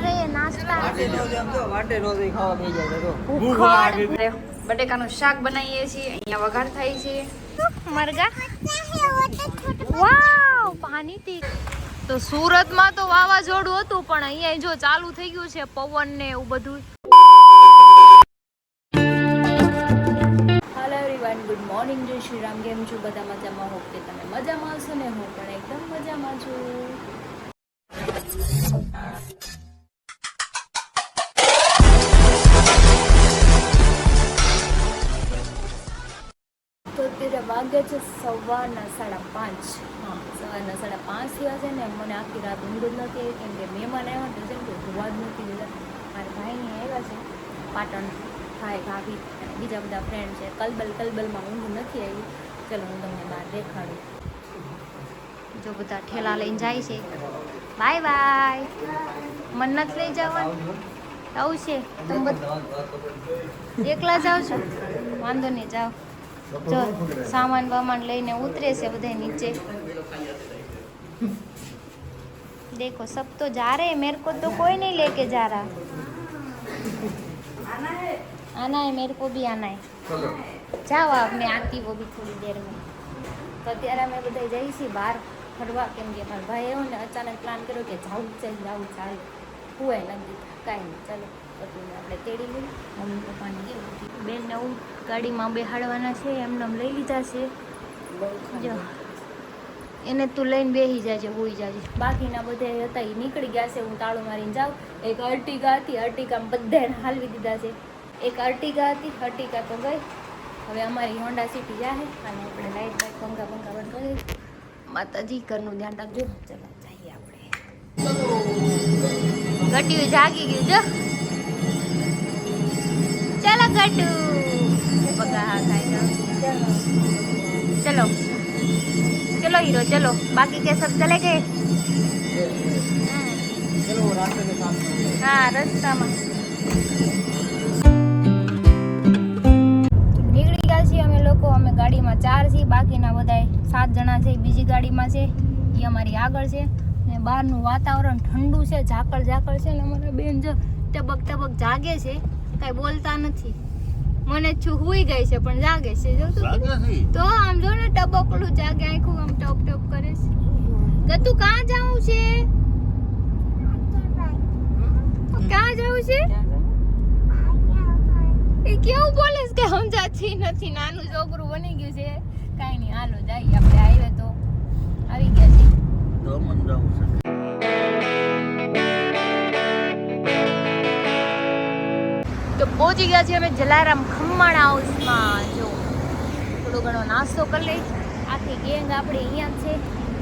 रहे हैं नाश्ता બટેકાનું શાક બનાવીએ છીએ અહીંયા વઘાર થાય છે મરગા વાવ પાણી થી તો સુરતમાં તો વાવાઝોડું હતું પણ અહીંયા જો ચાલુ થઈ ગયું છે પવન ને એવું બધું હેલો એવરીવન ગુડ મોર્નિંગ જય શ્રી રામ કેમ છો બધા મજામાં હોપ કે તમે મજામાં હશો ને હું પણ એકદમ મજામાં છું તો અત્યારે વાગ્યા છે 5:15 હા 5:15 થયા છે ને મને આખી રાત ઊંઘ જ નથી કેમ કે મહેમાન આવ્યા તો જેમ કે જોવા જ નથી દીધા મારા ભાઈને આવ્યા છે પાટણ ભાઈ ભાભી અને બીજા બધા ફ્રેન્ડ છે કલબલમાં ઊંઘ નથી આવી ચલો હું તમને બહાર દેખાડું જો બધા ઠેલા લઈને જાય છે બાય બાય મન નથી લઈ જવાનું આવું છે તમે બધા એકલા જાઓ છો વાંધો નહીં જાઓ જો સામાન વામાન લઈને ઉતરે છે બધા નીચે देखो सब तो जा रहे हैं मेरे को तो कोई नहीं लेके जा रहा आना है मेरे को भी आना है जाओ आप मैं आती वो भी थोड़ी देर में तो અત્યારે અમે બધા જઈએ છીએ બહાર ફરવા કેમ કે મારા ભાઈ એવું ને અચાનક પ્લાન કર્યો કે જવું ચાલે હુંય નથી કાંઈ નહીં ચાલો પછી આપણે તેડી લઈએ મમ્મી પપ્પાને કેવું બેનને હું ગાડીમાં બેહાડવાના છે એમને લઈ લીધા છે જો એને તું લઈને બેસી જાજે હોઈ જાજે બાકીના બધા હતા એ નીકળી ગયા છે હું તાળું મારીને જાઉં એક અર્ટિગા હતી અર્ટિગામાં બધાને હાલવી દીધા છે એક અર્ટિગા હતી અર્ટિગા તો ગઈ હવે અમારી હોન્ડા સિટી જાહે અને આપણે લાઈટ બાઈટ પંખા બંધ કરી માતાજી ઘરનું ધ્યાન રાખજો ચાલો જઈએ આપણે ગટ્યું જાગી ગયું જો ચાલો ગટુ પગા ખાઈ ચલો चलो हीरो चलो बाकी के सब चले गए हाँ रास्ता में નીકળી ગયા છીએ અમે લોકો અમે ગાડીમાં 4 છીએ બાકીના બધા 7 જણા છે બીજી ગાડીમાં છે એ અમારી આગળ છે ને બહારનું વાતાવરણ ઠંડુ છે ઝાકળ છે ને અમારા બેન જો ટબક જાગે છે કાંઈ બોલતા નથી મને હુઈ ગઈ છે પણ જાગે છે જો તો આમ જો ને ટબકડું જાગે આખું આમ ટપ કરે છે તું ક્યાં જાવું છે ક્યાં જાવું છે એ કેવું બોલે કે સમજાતી નથી નાનું છોકરું બની ગયું છે કાંઈ નહીં હાલો જઈએ આપણે આવ્યા તો આવી ગયા છે તો મન જાવું છે તો પહોંચી ગયા છીએ અમે જલારામ ખમણ હાઉસમાં જો થોડો ઘણો નાસ્તો કરી લઈ આખી ગેંગ આપણી અહીંયા છે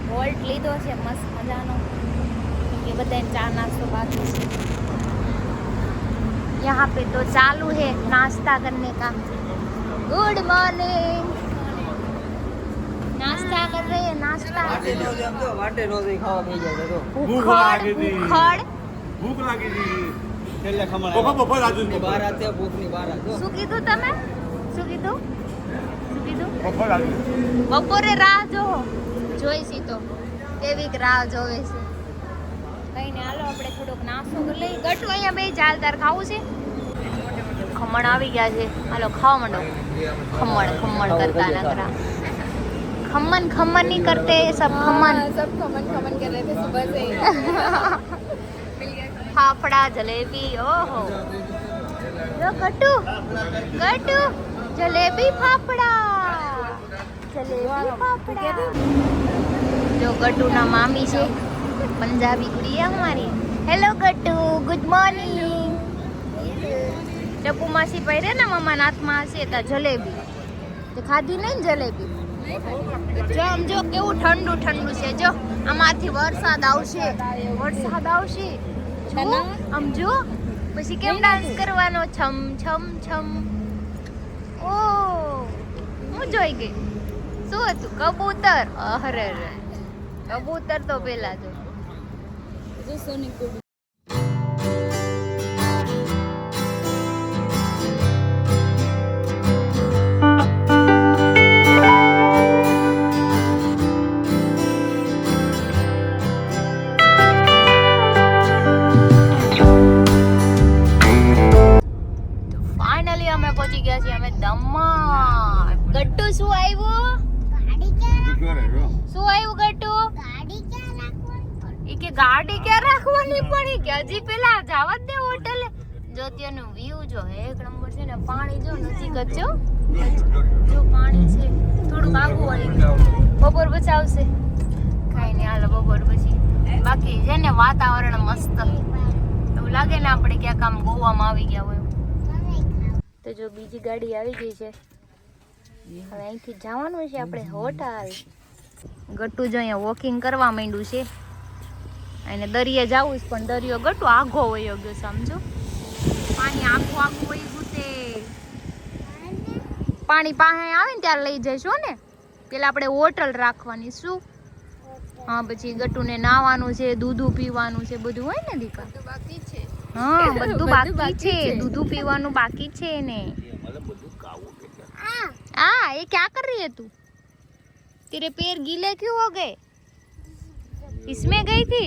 વોલ્ટ લીધો છે મસ્ત મજાનો કે બધાને ચા નાસ્તો બાકી છે यहाँ पे तो चालू है नाश्ता करने का गुड मॉर्निंग नाश्ता कर रहे हैं नाश्ता वाटे रोज खावा मिल जाए तो भूख लागी दी શું કીધું તમે શું કીધું બપોરે રાહ જોઈશી તો કેવીક રાહ જોવે છે કઈ ને હાલો આપણે થોડોક નાસ્તો કરી લઈ ગટુ અહીંયા બે ચાલદાર ખાવું છે ખમણ આવી ગયા છે હાલો ખાવા માંડો ખમણ કરતા નકરા खम्मन नहीं करते सब खम्मन कर रहे थे सुबह से फाफड़ा जलेबी ओहो जो गट्टू जलेबी फाफड़ा जो गट्टू ना मामी છે पंजाबी गुड़िया हमारी हेलो गट्टू गुड मॉर्निंग टप्पू मासी પહેરે ને મમ્મા નાથમાં હશે તો જલેબી તે ખાધી નહીં જલેબી જો આમ જો કેવું ઠંડુ છે જો આમાંથી વરસાદ આવશે જો આમ જો પછી કેમ ડાન્સ કરવાનો છમ છમ છમ ઓ હું જોઈ ગઈ શું હતું કબૂતર અરે કબૂતર તો પેલા જો સોની ગાડી ક્યાં રાખવાની પડી કે હજી પેલા જવા દે હોટલે. જો ત્યાંનો વ્યૂ જો એક નંબર છે ને, પાણી જો નજીક જ જો પાણી છે. થોડુંક આગું વળી ગયું. બપોર પછી આવશે કઈ નહીં, હાલો બપોર પછી. બાકી છે ને વાતાવરણ મસ્ત, એવું લાગે ને આપણે ક્યાંક આમ ગોવામાં આવી ગયા હોય. તો જો બીજી ગાડી આવી ગઈ છે, હવે અહીંથી જવાનું છે આપણે હોટલ. ગટ્ટુ જો અહીંયા વોકિંગ કરવા માંડ્યું છે, અને દરિયે જવું છે પણ દરિયો ગટ્ટુ આઘો વયો ગયો, સમજો. પાણી આખું આખું વહી ગયું તે. પાણી પાસે આવે ને ત્યારે લઈ જઈશું ને. પેલા આપણે હોટલ રાખવાની શું. હા, પછી ગટ્ટુને નાવાનું છે, દૂધું પીવાનું છે, બધું હોય ને દીકા. હા, બધું બાકી છે, દૂધું પીવાનું બાકી છે ને. हाँ, ये क्या कर रही है तू? तेरे पैर गीले क्यों हो गए? इसमें गई थी?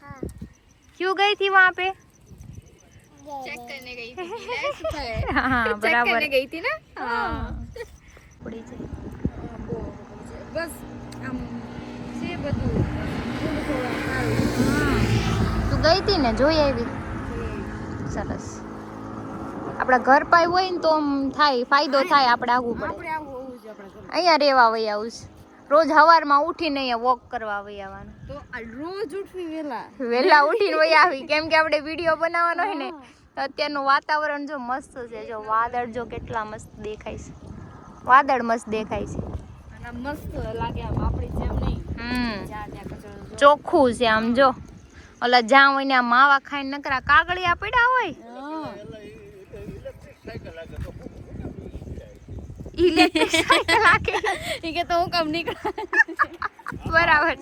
हाँ। क्यों गई थी वहाँ पे? चेक करने गई थी। हाँ, बराबर। चेक करने गई थी ना? हाँ। पड़ी थी। बस हम से બધું તું ગઈ હતી ને, જોઈ આવી. સરસ. આપણા ઘર પાય હોય ને તો થાય ફાયદો થાય, આપણે આવવું પડે. અહીંયા રહેવા વહી આવું છે. રોજ સવારમાં ઉઠીને અહીંયા વોક કરવા વહી આવવાનું. તો રોજ ઉઠવી વહેલા ઉઠીને વહી આવી, કેમ કે આપણે વિડીયો બનાવવાનો હોય ને. તો અત્યારનું વાતાવરણ જો મસ્ત છે, જો વાદળ જો કેટલા મસ્ત દેખાય છે. વાદળ મસ્ત દેખાય છે, મસ્ત લાગે આમ આપણી જેમ નહીં. ચોખ્ખું છે આમ જો. ઓલા જ્યાં હોય ને આ માવા ખાઈને નકરા કાગળિયા પડ્યા હોય. ઇલેક્ટ્રિક સાયકલ લાગે ઈ કે તો હું કામ નીકળા. બરાબર.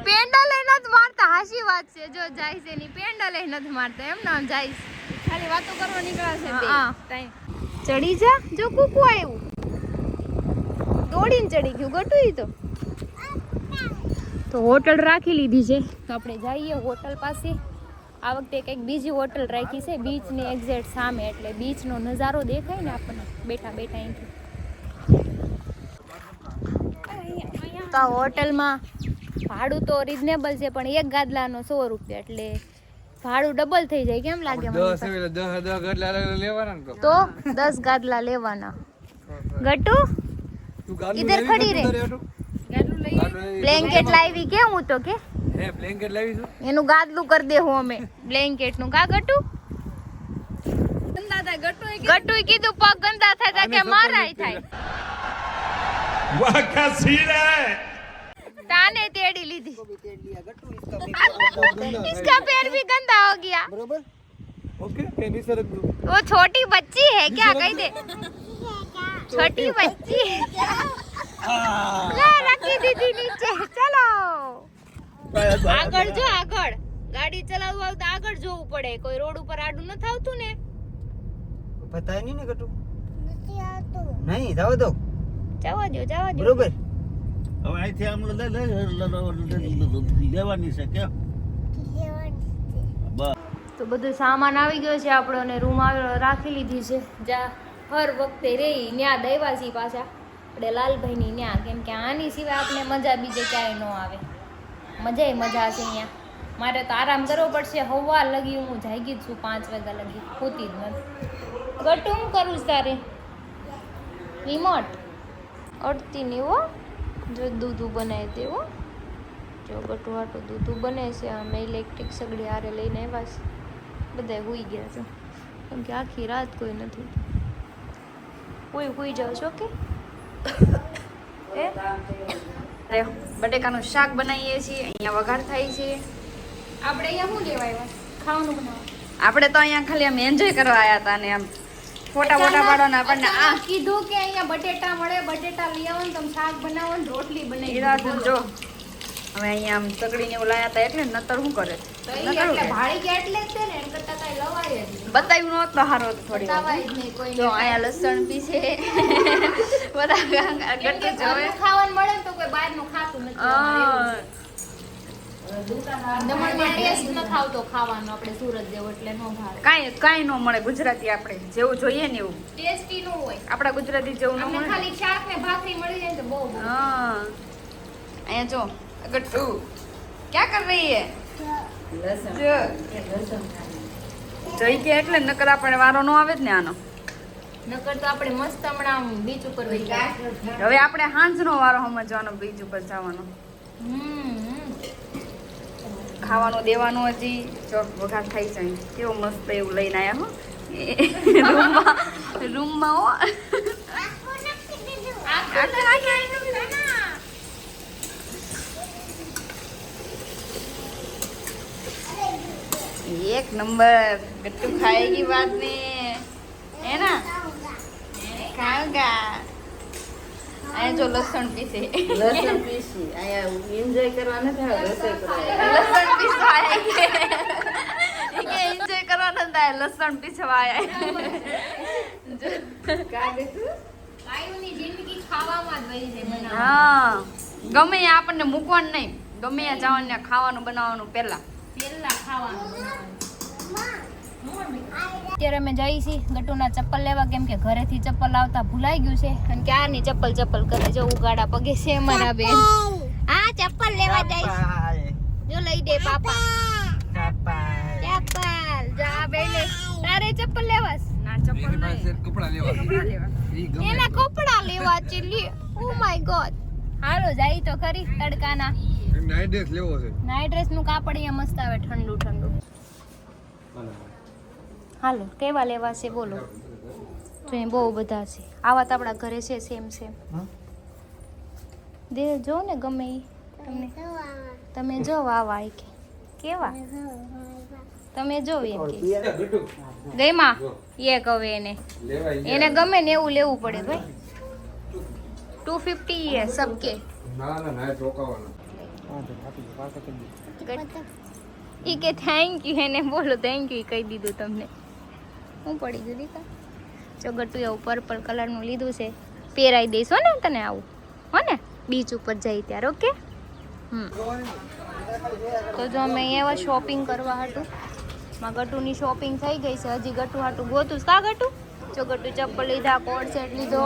પેન્ડલ એ નથી મારતા, હાસી વાત છે. જો જાય છે ની પેન્ડલ એ નથી મારતા, એમ નામ જાય છે, ખાલી વાતો કરવા નીકળ્યા છે. હા, ચડી જા. જો કુકુ આવ્યું, દોડીને ચડી ગયું ગટુ. ઈ તો હોટલ રાખી લીધી છે, તો આપણે જઈએ હોટલ પાસે. આ વખતે કંઈક બીજી હોટલ રાખી છે બીચની એક્ઝેક્ટ સામે, એટલે બીચનો નજારો દેખાય ને આપણને બેઠા બેઠા અહીંથી. તો આ હોટલમાં ભાડું તો રિઝનેબલ છે, પણ એક ગાદલાનો 100 રૂપિયા, એટલે ભાડું ડબલ થઈ જાય. કેમ લાગે મને? તો 10 ગાદલા લેવાના. ગટુ ઇધર ખડી રે. બ્લેન્કેટ લાવી કે હું તો કે બ્લેન્કેટ લાવી છું, એનું ગાદલું કરી દેવું અમે બ્લેન્કેટ નું. કા ગટુ? ગંદા થાય ગટુ કીધું પગ ગંદા થાય કે મારાય થાય. वाह क्या सीन है। ताने तेड़ी ली थी, इसका पैर भी गंदा हो गया. बरोबर ओके नीचे रख दो. वो छोटी बच्ची है क्या? कह दे छोटी बच्ची. ला रखी दीदी नीचे. चलो આગળ જો, આગળ ગાડી ચલાવવા હોય તો આગળ જોવું પડે. કોઈ રોડ ઉપર આડું ન થાવતું ને. પતાય નહીં ને ગટુ? નથી આવતું. નહીં જાવ દો, જવા દો, જવા દો. બરોબર. હવે અહીંથી આમ લેવાની છે કે તો બધું સામાન આવી ગયો છે આપણો, ને રૂમ રાખી લીધી છે. જ્યાં હર વખતે રહી ન્યા દઈવાસી પાછા આપણે લાલભાઈની ન્યા, કેમ કે આની સિવાય આપણે મજા બીજે ક્યાંય ન આવે. મજા મજા છે અહીંયા. મારે તો આરામ કરવો પડશે. હવા લગી હું જાગી જ છું 5 વાગ્યા લગી, હોતી જ નથી. ગટુ હું કરું તારે રિમોટ અડતી નહીં હો. જો દૂધું બનાવી દેવો. જો ગટુ હાટું દૂધું બને છે. અમે ઇલેક્ટ્રિક સગડી હારે લઈને આવ્યા છે. બધા હોઈ ગયા છે, કેમ કે આખી રાત કોઈ નથી. હોઈ જાઓ છો કે બટેકાનું શાક બનાવીએ છીએ. અહીંયા વઘાર થાય છે. આપણે અહીંયા શું લેવા આવ્યા? ખાવાનું બનાવવા. આપણે તો અહીંયા ખાલી આમ એન્જોય કરવા આવ્યા હતા ને આમ ફોટા પાડવાના. આપણને આ કીધું કે અહીંયા બટેટા મળે, બટેટા લઈ આવો ને તમે શાક બનાવો ને રોટલી બનાવી. જો હવે અહીંયા આમ સગડીને એવું લાયા હતા એટલે નતર શું કરે, એટલે ભાડી ગયા એટલે જ છે ને, એમ કરતા કઈ લવાય જ નહીં. બતાવ્યું નહોત તો સારું હતું થોડી વાર. લવાય જ નહીં કોઈ. જો અહીંયા લસણ પીસે બધા ગટ્ટુ જોવે. ખાવાનું મળે ને તો કોઈ બહારનું ખાતું નથી. દમણમાં ટેસ્ટ ન થાવતો ખાવાનો આપણે સુરત જેવો, એટલે નો ભાવે. કાંઈ ન મળે ગુજરાતી આપણે જેવું જોઈએ ને એવું. ટેસ્ટી નો હોય. આપણા ગુજરાતી જેવું ન અમને મળે. ખાલી શાક ને ભાખરી મળી જાય ને તો બહુ. હા અહીંયા જો ગટ્ટુ ભાઈએ જો જઈ કે એટલે નકર આપણે વારો ન આવે જ ને આનો. નકર તો આપણે મસ્ત હમણાં બીચ ઉપર વહી ગયા. હવે આપણે હાંજનો વારો સમજવાનો બીચ ઉપર જવાનો. ખાવાનું દેવાનું હજી ચોક વઘાર થઈ જાય. કેવો મસ્ત એવું લઈને આવ્યા હો રૂમમાં હો. एक नंबर गट्टू खाएगी बाद में है ना खाऊंगा. आया जो लहसुन पीसे લસણ પીસી આયા એન્જોય કરવા નથી આવ્યા, રસોઈ કરવા लहसुन पीसवाए ये एंजॉय करवाना था लहसुन पीसवाए કા બેઠું આયુની જિંદગી ખાવામાં જ વહી જાય બનાવવામાં. હા ગમે ત્યાં આપણને મૂકવાનું નહીં, ગમે ત્યાં જવાનું ત્યાં ખાવાનું બનાવવાનું પહેલા. પેલા ખાવાનું બનાવવાનું. અત્યારે અમે જઈ છીએ ગટુના ચપ્પલ લેવા, કેમ કે ઘરેથી ચપ્પલ લાવતા ભૂલાઈ ગયું છે અને ક્યારની ચપ્પલ કરે જો ઉગાડા પગે છે અમારા બેન. આ ચપ્પલ લેવા જઈશ. જો લઈ દે પાપા ચપ્પલ. જા બેને તારે ચપ્પલ લેવાસ? ના ચપ્પલ નહીં, કપડા લેવા. એના કપડા લેવા છે લે. Oh my God. હાલો જાય તો ખરી તડકાના. નાઇટ ડ્રેસ લેવો છે. નાઈટ ડ્રેસ નું કાપડ અહીંયા મસ્ત આવે ઠંડુ ઠંડુ. હાલો કેવા લેવા છે બોલો? જો અહીં બહુ બધા છે. આવા તો આપણા ઘરે છે સેમ દે જો ને ગમે ઈ તમને. તમે જો આવા કે કેવા તમે જો એમ કે ગઈમાં એક હવે એને ગમે ને એવું લેવું પડે ભાઈ. 250 है सबके. ના ચોકાવાના. ઈ કે થેન્ક યુ એને બોલો થેન્ક યુ કહી દીધું તમને. હું પડી ગયું દીકા. જો ગટુ એવું પર્પલ કલરનું લીધું છે, પહેરાઈ દઈશ હો ને તને આવું હો ને બીચ ઉપર જઈ ત્યારે. ઓકે તો જો અમે એવા શોપિંગ કરવા હતું. માં ગટુની શોપિંગ થઈ ગઈ છે. હજી ગટુ હાટું ગોતું કા ગટુ? જો ગટુ ચપ્પલ લીધા, કોટ સેટ લીધો.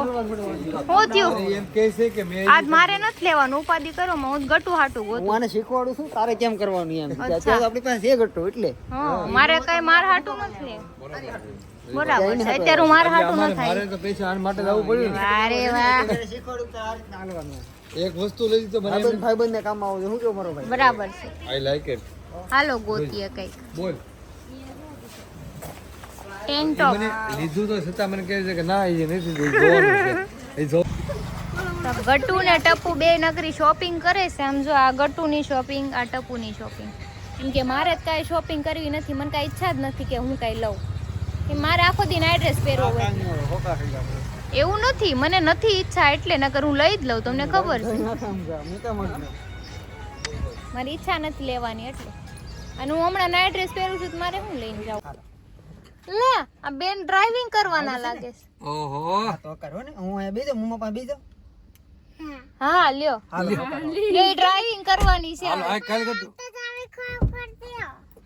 હું થયું એમ કહે છે કે મેં આજ મારે નથી લેવાનું, ઉપાધિ કરો માં હું ગટુ હાટું હું ગોતું. આને શીખવાડું છું, તારે કેમ કરવાનું એમ. અચ્છા. અત્યારે આપણી પાસે છે ગટ્ટો એટલે હા મારે કઈ માર હાટું નથી લેવું. બરાબર છે. અત્યારે હું માર હાટું ન થાય. તો પૈસા આના માટે લાવવું પડ્યું ને. અરે વાહ શીખવાડું તો આ રીતના હાલવાનું. એક વસ્તુ લઈ તો ભાઈબંધ ને કામ આવું શું કેવું મારો ભાઈ? બરાબર છે. I like it. હાલો ગોતીએ કઈક બોલ. ટેન્ટ ટોપ. લીધું તો છતાં મને કહે છે કે ના એ નથી જોવાનું છે. એ જો ગટુ ને ટપુ બે નકરી શોપિંગ કરે છે. આમ જો આ ગટુની શોપિંગ, આ ટપુની શોપિંગ. કેમ કે મારે જ કાંઈ શોપિંગ કરવી નથી, મને કાંઈ ઈચ્છા જ નથી કે હું કાંઈ લઉં. કે મારે આખો દી નાઈટ ડ્રેસ પહેરવો હોય. એવું નથી, મને નથી ઈચ્છા એટલે નકર હું લઈ જ લઉં, તમને ખબર છે. મારી ઈચ્છા નથી લેવાની એટલે. અને હું હમણાં નાઈટ ડ્રેસ પહેરું છું તો મારે શું લઈને જાઉં? લે આ બેન ડ્રાઇવિંગ કરવાના લાગે છે. ઓહો તો કરો ને. હું અહીંયા બીજો મમ્મા પાસે બીજો. હા લ્યો લે ડ્રાઇવિંગ કરવાની છે. હાલો આ કાલ કરતું.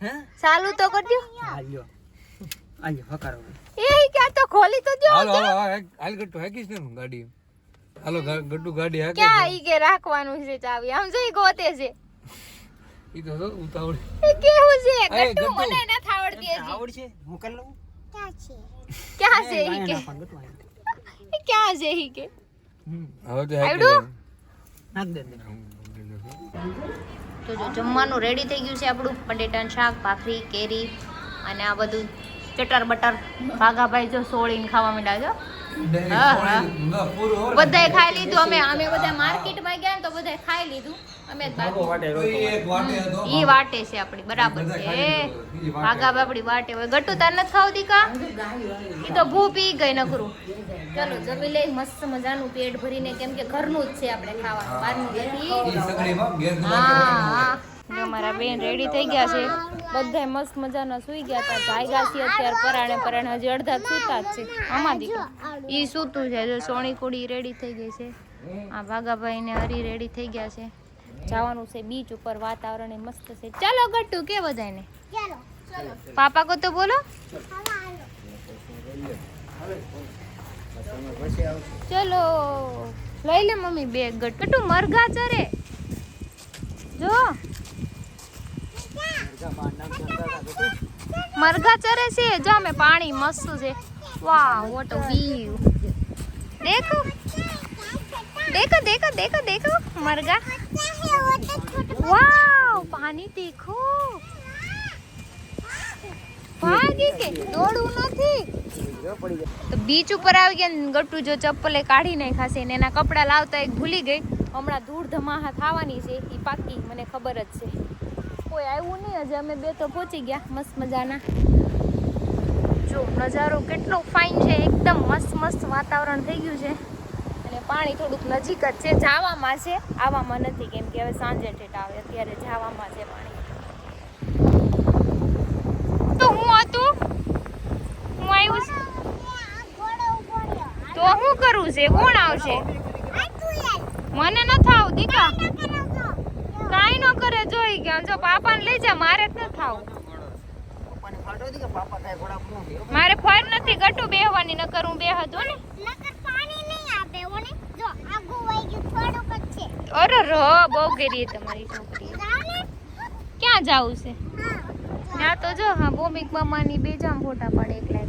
હે ચાલુ તો કરજો. આલ્યો આલ્યો હકારો. એ ક્યાં તો ખોલી તો દો. હાલો હાલો હાલ કરતું હેકીશ ને ગાડી. હાલો ગડ્ડુ ગાડી હાકે. ક્યાં ઈ કે રાખવાનું છે ચાવી? આમ જોઈ ગોતે છે. ઈ તો જો ઉતાવળ. એ કેવું છે? એ ગટ્ટુ ગટ્ટુ. મને નથી આવડતી હજી. આવડશે હું કરી લઉં. ક્યાં છે ઈ કે? એ ક્યાં છે ઈ કે? હવે તો આવડું? નાખ દે તો જો જમવાનું રેડી થઈ ગયું છે આપણું. બટેટાનું શાક, ભાખરી, કેરી અને આ બધું ચટર બટર. ભાગાભાઈ જો સોળીને ખાવા માંડ્યા છો. બધાય ખાઈ લીધું. અમે બધા માર્કેટમાં ગયા ને તો બધાય ખાઈ લીધું. અમે જ બાકી. ઈ વાટે છે આપણી બરાબર છે. ભાગા બાપડી વાટે હોય. ગટ્ટુ તાર નથી ખાવતી કા? ઈ તો ભૂ પી ગઈ નકરું. ચલો જમી લઈ મસ્ત મજાનું પેટ ભરીને, કેમ કે ઘરનું જ છે આપણે ખાવાનું, બહારનું નથી. હા જો મારા બેન રેડી થઈ ગયા છે. બધાય મસ્ત મજાના સુઈ ગયા હતા. જાગ્યા છે અત્યારે પરાણે હજી અડધા સૂતા જ છે. આમાં દીકરો ઈ સૂતું છે. જો સોણી કુડી રેડી થઈ ગઈ છે. આ ભાગાભાઈ ને હરી રેડી થઈ ગયા છે. જવાનું છે બીચ ઉપર. વાતાવરણ એ મસ્ત છે. ચાલો ગટ્ટુ કે બધાને પાપા કો તો બોલો. ચલો લઈ લે મમ્મી બેગ. ગટ્ટુ મરઘા ચરે જો મરઘા ચરે છે જો અમે પાણી મસ્ત છે વાહ વોટ અ વ્યૂ देखो देखो देखो देखो देखो मरगा वाव पानी देखो ભાગી કે દોડવું નથી તો બીચ ઉપર આવી ગયા ને ગટ્ટુ જો ચપ્પલે કાઢી નાખ્યા છે ને એના કપડા લાવતા એક ભૂલી ગઈ હમણાં ધૂળ ધમાહા થવાની છે એ પાકી મને ખબર જ છે કોઈ આવ્યું નહીં હજી અમે બે તો પહોંચી ગયા મસ્ત મજાના જો નજારો કેટલો ફાઇન છે એકદમ મસ્ત મસ્ત વાતાવરણ થઈ ગયું છે અને પાણી થોડુંક નજીક જ છે જાવામાં છે આવવામાં નથી કેમ કે હવે સાંજે ઠેઠ આવે અત્યારે જાવામાં છે પાણી તો હું હતું હું આવ્યું છું તો હું કરું છે કોણ આવશે મને ન થાવ દીકા કાઈ ન કરે જોઈ ગયા જો પાપાને લઈ જા મારે જ ન થાવ મારે ફર નથી ગટુ બેહવાની ન કરું બે હતો ને નકર પાણી નહીં આપે ઓને જો આગુ વઈ ગયું થોડુંક જ છે અરે ર બહુ ગરી તમારી છોકરી ક્યાં જાવું છે ના તો જો હા બોમિક મામાની બે જામ ફોટા પાડે એકલા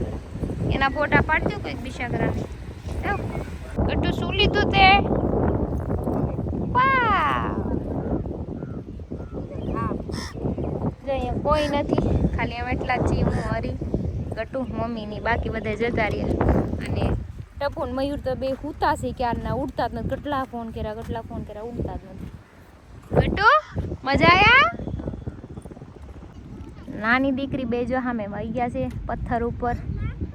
એના ફોટા પાડજો કોઈક બિશાકરાને ગટુ શું લીધું તે વાહ જો અહીંયા કોઈ નથી ખાલી અમે એટલા જ છીએ હું હરી ગટુ મમ્મીની બાકી બધા જતા રહ્યા અને ટપુન મયુર તો બે હુતા છે ક્યારના ઉડતા જ નથી કેટલા ફોન કર્યા ઉડતા જ નથી ગટુ મજા આયા નાની દીકરી બે જો સામે વહી ગયા છે પથ્થર ઉપર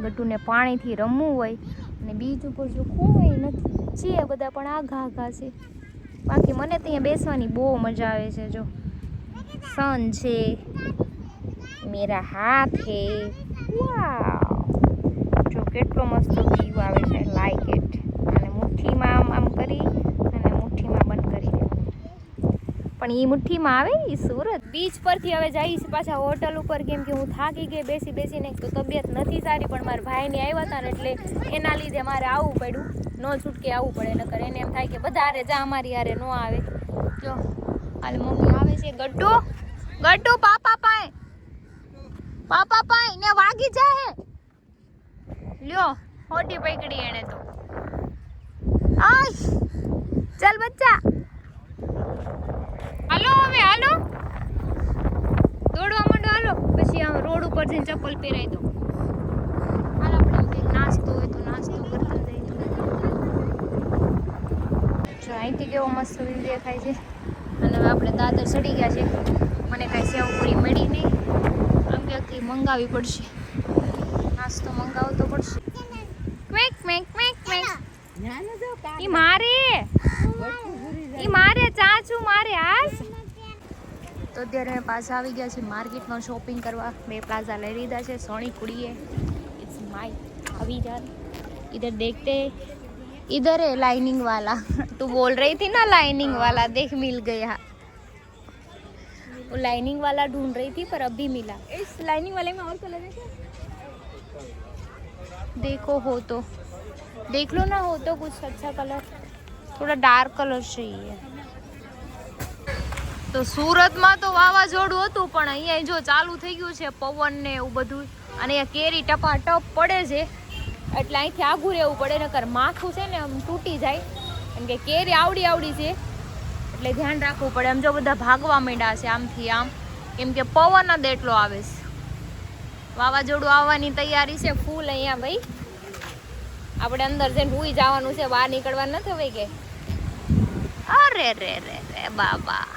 ગટુને પાણીથી રમવું હોય અને બીચ ઉપર જો કોઈ નથી છે બધા પણ આઘા આઘા છે બાકી મને તો અહીંયા બેસવાની બહુ મજા આવે છે જો सन છે मेरा हाथ है वाव જો કેટલો મસ્ત વ્યૂ આવે છે લાઈક ઇટ અને મુઠ્ઠીમાં આમ આમ કરી અને મુઠ્ઠીમાં બંધ કરી પણ એ મુઠ્ઠીમાં આવે એ સુરત બીચ પરથી હવે જઈશ પાછા હોટલ ઉપર કેમ કે હું થાકી ગઈ બેસી બેસીને તો તબિયત નથી સારી પણ મારા ભાઈને આવ્યા હતા ને એટલે એના લીધે મારે આવવું પડ્યું ન છૂટકે આવવું પડે નકર એને એમ થાય કે બધા હારે જા અમારી હારે ન આવે જો હાલ મમ્મી આવે છે ગટ્ટુ ગટ્ટુ પાપા પાય ને વાગી જાય લ્યો હોટી પકડી એને તો આય ચાલ બચ્ચા હાલો હવે હાલો દોડવા માંડો હાલો પછી આ રોડ ઉપર જઈને ચપ્પલ પહેરાઈ દો હાલ આપણે કંઈક નાસ્તો હોય તો નાસ્તો કરતા જઈએ જો અહીંથી કેવો મસ્ત વ્યૂ દેખાય છે અને હવે આપણે દાદર ચડી ગયા છે મને કાંઈ સેવ પૂરી મળી નહીં આમ ક્યાંકથી મંગાવવી પડશે નાસ્તો મંગાવવો તો પડશે ક્વેક ક્વેક ક્વેક ક્વેક ઈ મારે ચાચું મારે આજ તો અત્યારે મેં પાછા આવી ગયા છે માર્કેટમાં શોપિંગ કરવા બે પ્લાઝા લઈ લીધા છે સોની કુડીએ ઇટ્સ માય अभी जा इधर देखते इधर है लाइनिंग वाला तू बोल रही थी ना लाइनिंग वाला देख मिल गया वो लाइनिंग वाला ढूंढ रही थी पर अभी मिला इस लाइनिंग वाले में और कलर है क्या देखो हो तो देख लो ना हो तो कुछ अच्छा कलर थोड़ा डार्क कलर चाहिए તો સુરતમાં તો વાવાઝોડું હતું પણ અહીંયા જો ચાલુ થઈ ગયું છે પવન ને એવું બધું અને અહીંયા કેરી ટપાટપ પડે છે એટલે અહીંથી આઘું રહેવું પડે નકર માથું છે ને આમ તૂટી જાય કેમ કે કેરી આવડી આવડી છે એટલે ધ્યાન રાખવું પડે આમ જો બધા ભાગવા માંડ્યા છે આમથી આમ કેમ કે પવન જ એટલો આવે છે વાવાઝોડું આવવાની તૈયારી છે ફૂલ અહીંયા ભાઈ આપણે અંદર જઈને હુઈ જવાનું છે બહાર નીકળવા નથી ભાઈ કે અરે રે રે રે બાબા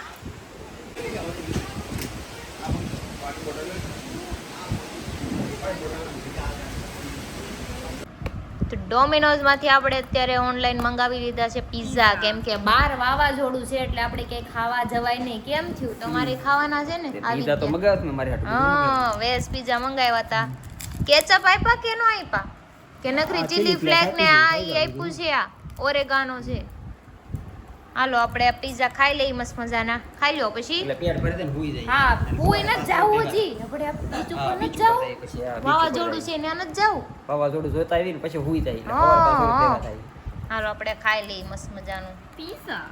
તો ડોમિનોઝમાંથી આપણે અત્યારે ઓનલાઈન મંગાવી લીધા છે પિઝા કેમ કે બહાર વાવાઝોડું છે એટલે આપણે ક્યાંય ખાવા જવાય નહીં કેમ થયું તમારે ખાવાના છે ને પિઝા તો મંગાવ્યા મેં મારી હાટુ હા વેજ પિઝા મંગાવ્યા હતા કેચઅપ આપ્યા કે નો આપ્યા કે નખરી ચીલી ફ્લેક ને આ ઈ આપ્યું છે આ ઓરેગાનો છે હાલો આપણે પિઝા ખાઈ લઈ મસ્ત મજાના ખાઈ લો પછી એટલે પેટ ભરી દે ને હુઈ જાય હા હુઈ ન જાવું હજી આપણે બીચ ઉપર ન જાવું વાવાઝોડું છે ને ન જાવું વાવાઝોડું જોતા આવીને પછી હુઈ જાય એટલે ખબર પાછું ભેગા થાય હાલો આપણે ખાઈ લઈ મસ્ત મજાનું પીઝા